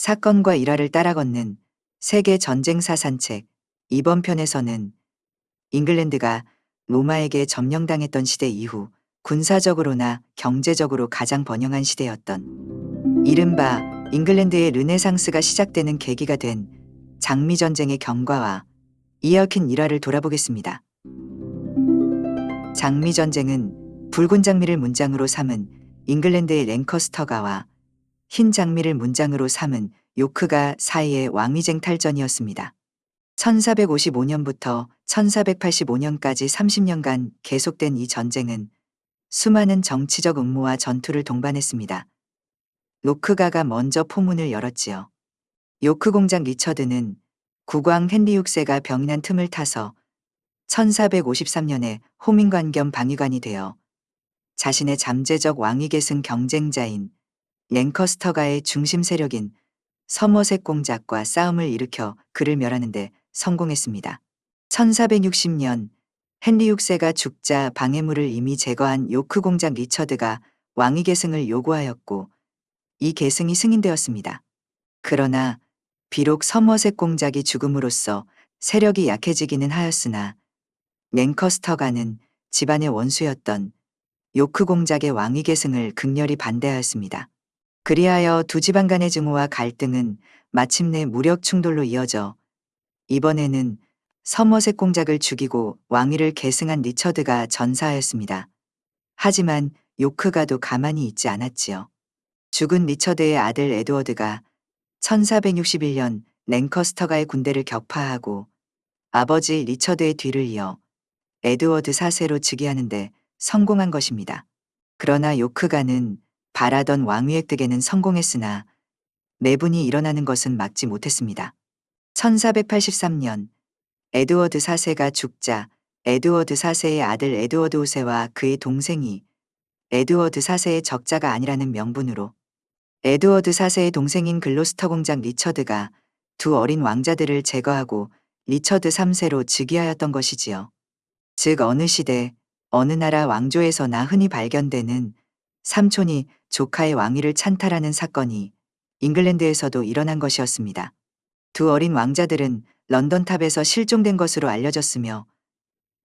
사건과 일화를 따라 걷는 세계 전쟁사 산책. 이번 편에서는 잉글랜드가 로마에게 점령당했던 시대 이후 군사적으로나 경제적으로 가장 번영한 시대였던 이른바 잉글랜드의 르네상스가 시작되는 계기가 된 장미전쟁의 경과와 이어킨 일화를 돌아보겠습니다. 장미전쟁은 붉은 장미를 문장으로 삼은 잉글랜드의 랭커스터가와 흰 장미를 문장으로 삼은 요크가 사이의 왕위쟁 탈전이었습니다. 1455년부터 1485년까지 30년간 계속된 이 전쟁은 수많은 정치적 음모와 전투를 동반했습니다. 요크가가 먼저 포문을 열었지요. 요크 공작 리처드는 국왕 헨리 6세가 병난 틈을 타서 1453년에 호민관 겸 방위관이 되어 자신의 잠재적 왕위 계승 경쟁자인 랭커스터가의 중심 세력인 서머셋 공작과 싸움을 일으켜 그를 멸하는데 성공했습니다. 1460년 헨리 6세가 죽자 방해물을 이미 제거한 요크 공작 리처드가 왕위 계승을 요구하였고 이 계승이 승인되었습니다. 그러나 비록 서머셋 공작이 죽음으로써 세력이 약해지기는 하였으나 랭커스터가는 집안의 원수였던 요크 공작의 왕위 계승을 극렬히 반대하였습니다. 그리하여 두 집안 간의 증오와 갈등은 마침내 무력 충돌로 이어져 이번에는 서머셋 공작을 죽이고 왕위를 계승한 리처드가 전사하였습니다. 하지만 요크가도 가만히 있지 않았지요. 죽은 리처드의 아들 에드워드가 1461년 랭커스터가의 군대를 격파하고 아버지 리처드의 뒤를 이어 에드워드 4세로 즉위하는데 성공한 것입니다. 그러나 요크가는 바라던 왕위 획득에는 성공했으나 내분이 일어나는 것은 막지 못했습니다. 1483년 에드워드 4세가 죽자 에드워드 4세의 아들 에드워드 5세와 그의 동생이 에드워드 4세의 적자가 아니라는 명분으로 에드워드 4세의 동생인 글로스터 공작 리처드가 두 어린 왕자들을 제거하고 리처드 3세로 즉위하였던 것이지요. 즉 어느 시대 어느 나라 왕조에서나 흔히 발견되는 삼촌이 조카의 왕위를 찬탈하는 사건이 잉글랜드에서도 일어난 것이었습니다. 두 어린 왕자들은 런던탑에서 실종된 것으로 알려졌으며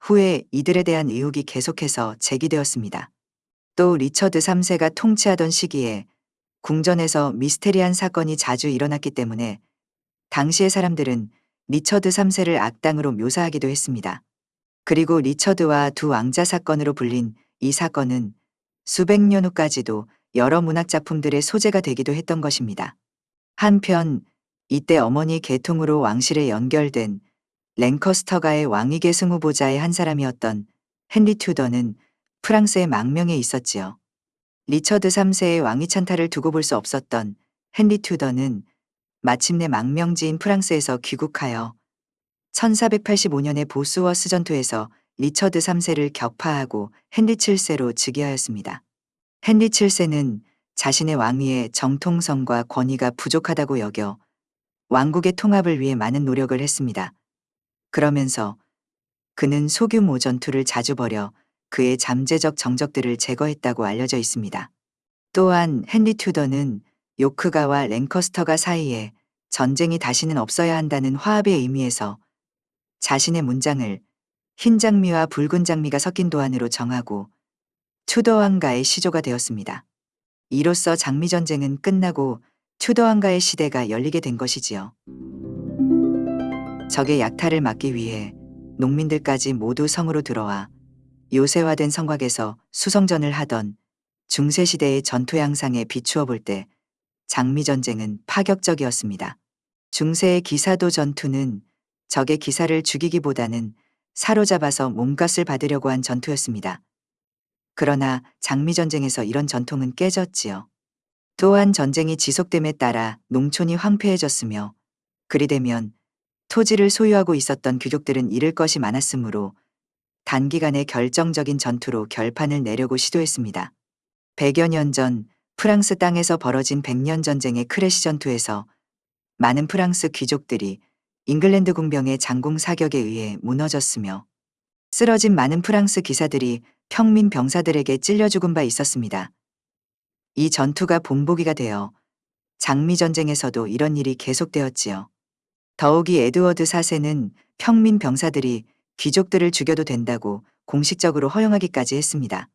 후에 이들에 대한 의혹이 계속해서 제기되었습니다. 또 리처드 3세가 통치하던 시기에 궁전에서 미스테리한 사건이 자주 일어났기 때문에 당시의 사람들은 리처드 3세를 악당으로 묘사하기도 했습니다. 그리고 리처드와 두 왕자 사건으로 불린 이 사건은 수백 년 후까지도 여러 문학작품들의 소재가 되기도 했던 것입니다. 한편 이때 어머니 계통으로 왕실에 연결된 랭커스터가의 왕위 계승 후보자의 한 사람이었던 헨리 튜더는 프랑스의 망명에 있었지요. 리처드 3세의 왕위 찬탈을 두고 볼 수 없었던 헨리 튜더는 마침내 망명지인 프랑스에서 귀국하여 1485년의 보스워스 전투에서 리처드 3세를 격파하고 헨리 7세로 즉위하였습니다. 헨리 7세는 자신의 왕위에 정통성과 권위가 부족하다고 여겨 왕국의 통합을 위해 많은 노력을 했습니다. 그러면서 그는 소규모 전투를 자주 벌여 그의 잠재적 정적들을 제거했다고 알려져 있습니다. 또한 헨리 튜더는 요크가와 랭커스터가 사이에 전쟁이 다시는 없어야 한다는 화합의 의미에서 자신의 문장을 흰 장미와 붉은 장미가 섞인 도안으로 정하고 튜더 왕가의 시조가 되었습니다. 이로써 장미전쟁은 끝나고 튜더 왕가의 시대가 열리게 된 것이지요. 적의 약탈을 막기 위해 농민들까지 모두 성으로 들어와 요새화된 성곽에서 수성전을 하던 중세시대의 전투 양상에 비추어 볼 때 장미전쟁은 파격적이었습니다. 중세의 기사도 전투는 적의 기사를 죽이기보다는 사로잡아서 몸값을 받으려고 한 전투였습니다. 그러나 장미전쟁에서 이런 전통은 깨졌지요. 또한 전쟁이 지속됨에 따라 농촌이 황폐해졌으며 그리 되면 토지를 소유하고 있었던 귀족들은 잃을 것이 많았으므로 단기간에 결정적인 전투로 결판을 내려고 시도했습니다. 100여 년 전 프랑스 땅에서 벌어진 100년 전쟁의 크레시 전투에서 많은 프랑스 귀족들이 잉글랜드 군병의 장공 사격에 의해 무너졌으며 쓰러진 많은 프랑스 기사들이 평민 병사들에게 찔려 죽은 바 있었습니다. 이 전투가 본보기가 되어 장미전쟁에서도 이런 일이 계속되었지요. 더욱이 에드워드 4세는 평민 병사들이 귀족들을 죽여도 된다고 공식적으로 허용하기까지 했습니다.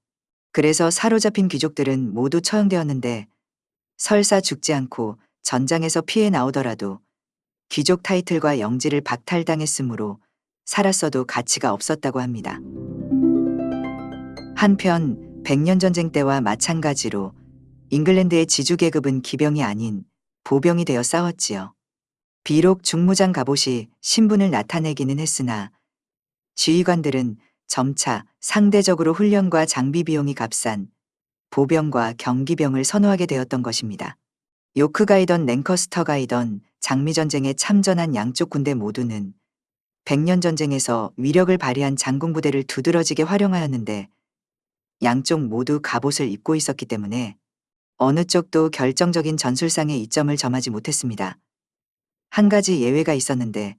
그래서 사로잡힌 귀족들은 모두 처형되었는데 설사 죽지 않고 전장에서 피해 나오더라도 귀족 타이틀과 영지를 박탈당했으므로 살았어도 가치가 없었다고 합니다. 한편 백년전쟁 때와 마찬가지로 잉글랜드의 지주계급은 기병이 아닌 보병이 되어 싸웠지요. 비록 중무장 갑옷이 신분을 나타내기는 했으나 지휘관들은 점차 상대적으로 훈련과 장비 비용이 값싼 보병과 경기병을 선호하게 되었던 것입니다. 요크가이던 랭커스터가이던 장미전쟁에 참전한 양쪽 군대 모두는 백년전쟁에서 위력을 발휘한 장군부대를 두드러지게 활용하였는데 양쪽 모두 갑옷을 입고 있었기 때문에 어느 쪽도 결정적인 전술상의 이점을 점하지 못했습니다. 한 가지 예외가 있었는데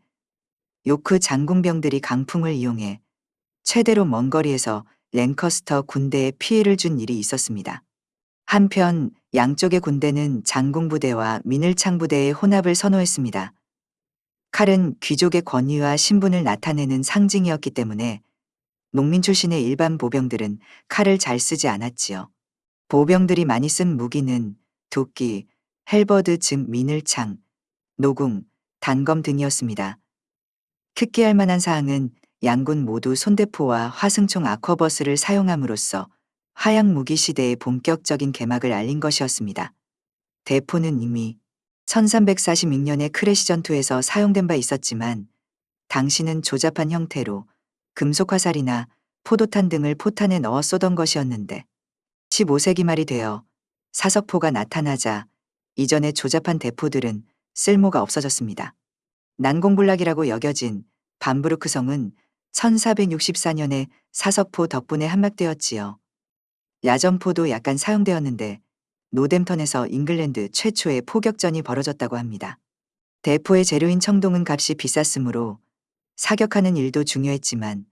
요크 장군병들이 강풍을 이용해 최대로 먼 거리에서 랭커스터 군대에 피해를 준 일이 있었습니다. 한편 양쪽의 군대는 장군부대와 민을창부대의 혼합을 선호했습니다. 칼은 귀족의 권위와 신분을 나타내는 상징이었기 때문에 농민 출신의 일반 보병들은 칼을 잘 쓰지 않았지요. 보병들이 많이 쓴 무기는 도끼, 헬버드 즉 민을창, 노궁, 단검 등이었습니다. 특기할 만한 사항은 양군 모두 손대포와 화승총 아커버스를 사용함으로써 화약 무기 시대의 본격적인 개막을 알린 것이었습니다. 대포는 이미 1346년의 크래시 전투에서 사용된 바 있었지만 당시는 조잡한 형태로 금속 화살이나 포도탄 등을 포탄에 넣어 쏘던 것이었는데 15세기 말이 되어 사석포가 나타나자 이전의 조잡한 대포들은 쓸모가 없어졌습니다. 난공불락이라고 여겨진 밤부르크 성은 1464년에 사석포 덕분에 함락되었지요. 야전포도 약간 사용되었는데 노댐턴에서 잉글랜드 최초의 포격전이 벌어졌다고 합니다. 대포의 재료인 청동은 값이 비쌌으므로 사격하는 일도 중요했지만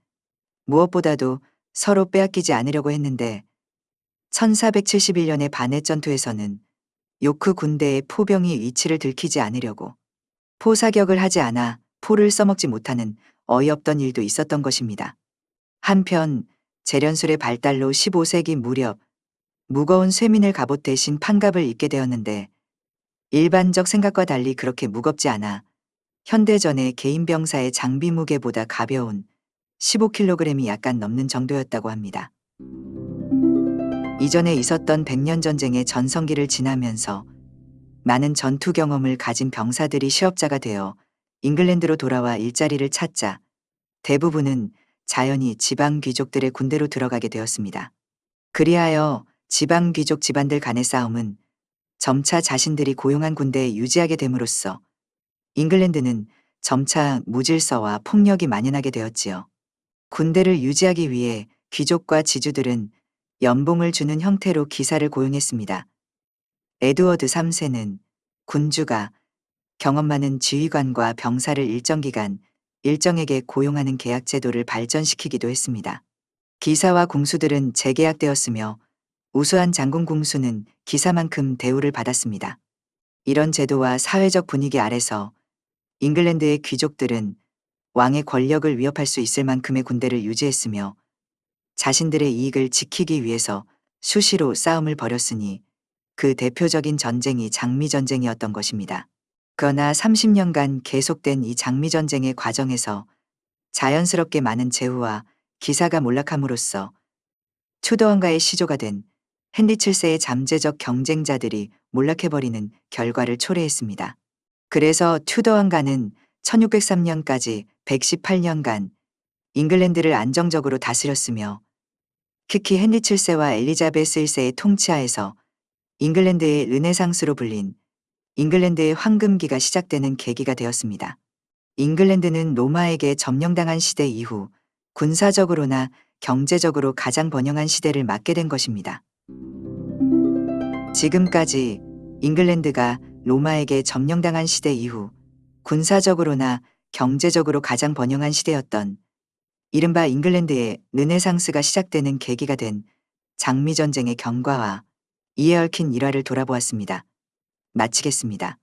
무엇보다도 서로 빼앗기지 않으려고 했는데 1471년의 바넷 전투에서는 요크 군대의 포병이 위치를 들키지 않으려고 포사격을 하지 않아 포를 써먹지 못하는 어이없던 일도 있었던 것입니다. 한편 재련술의 발달로 15세기 무렵 무거운 쇠민을 갑옷 대신 판갑을 입게 되었는데 일반적 생각과 달리 그렇게 무겁지 않아 현대전의 개인 병사의 장비 무게보다 가벼운 15kg이 약간 넘는 정도였다고 합니다. 이전에 있었던 백년전쟁의 전성기를 지나면서 많은 전투 경험을 가진 병사들이 시업자가 되어 잉글랜드로 돌아와 일자리를 찾자 대부분은 자연히 지방 귀족들의 군대로 들어가게 되었습니다. 그리하여 지방 귀족 집안들 간의 싸움은 점차 자신들이 고용한 군대에 유지하게 됨으로써 잉글랜드는 점차 무질서와 폭력이 만연하게 되었지요. 군대를 유지하기 위해 귀족과 지주들은 연봉을 주는 형태로 기사를 고용했습니다. 에드워드 3세는 군주가 경험 많은 지휘관과 병사를 일정 기간 일정에게 고용하는 계약 제도를 발전시키기도 했습니다. 기사와 궁수들은 재계약되었으며 우수한 장군 궁수는 기사만큼 대우를 받았습니다. 이런 제도와 사회적 분위기 아래서 잉글랜드의 귀족들은 왕의 권력을 위협할 수 있을 만큼의 군대를 유지했으며 자신들의 이익을 지키기 위해서 수시로 싸움을 벌였으니 그 대표적인 전쟁이 장미전쟁이었던 것입니다. 그러나 30년간 계속된 이 장미전쟁의 과정에서 자연스럽게 많은 제후와 기사가 몰락함으로써 튜더왕가의 시조가 된 헨리 7세의 잠재적 경쟁자들이 몰락해버리는 결과를 초래했습니다. 그래서 튜더왕가는 1603년까지 118년간 잉글랜드를 안정적으로 다스렸으며 특히 헨리 7세와 엘리자베스 1세의 통치하에서 잉글랜드의 르네상스로 불린 잉글랜드의 황금기가 시작되는 계기가 되었습니다. 잉글랜드는 로마에게 점령당한 시대 이후 군사적으로나 경제적으로 가장 번영한 시대를 맞게 된 것입니다. 지금까지 잉글랜드가 로마에게 점령당한 시대 이후 군사적으로나 경제적으로 가장 번영한 시대였던 이른바 잉글랜드의 르네상스가 시작되는 계기가 된 장미전쟁의 경과와 이에 얽힌 일화를 돌아보았습니다. 마치겠습니다.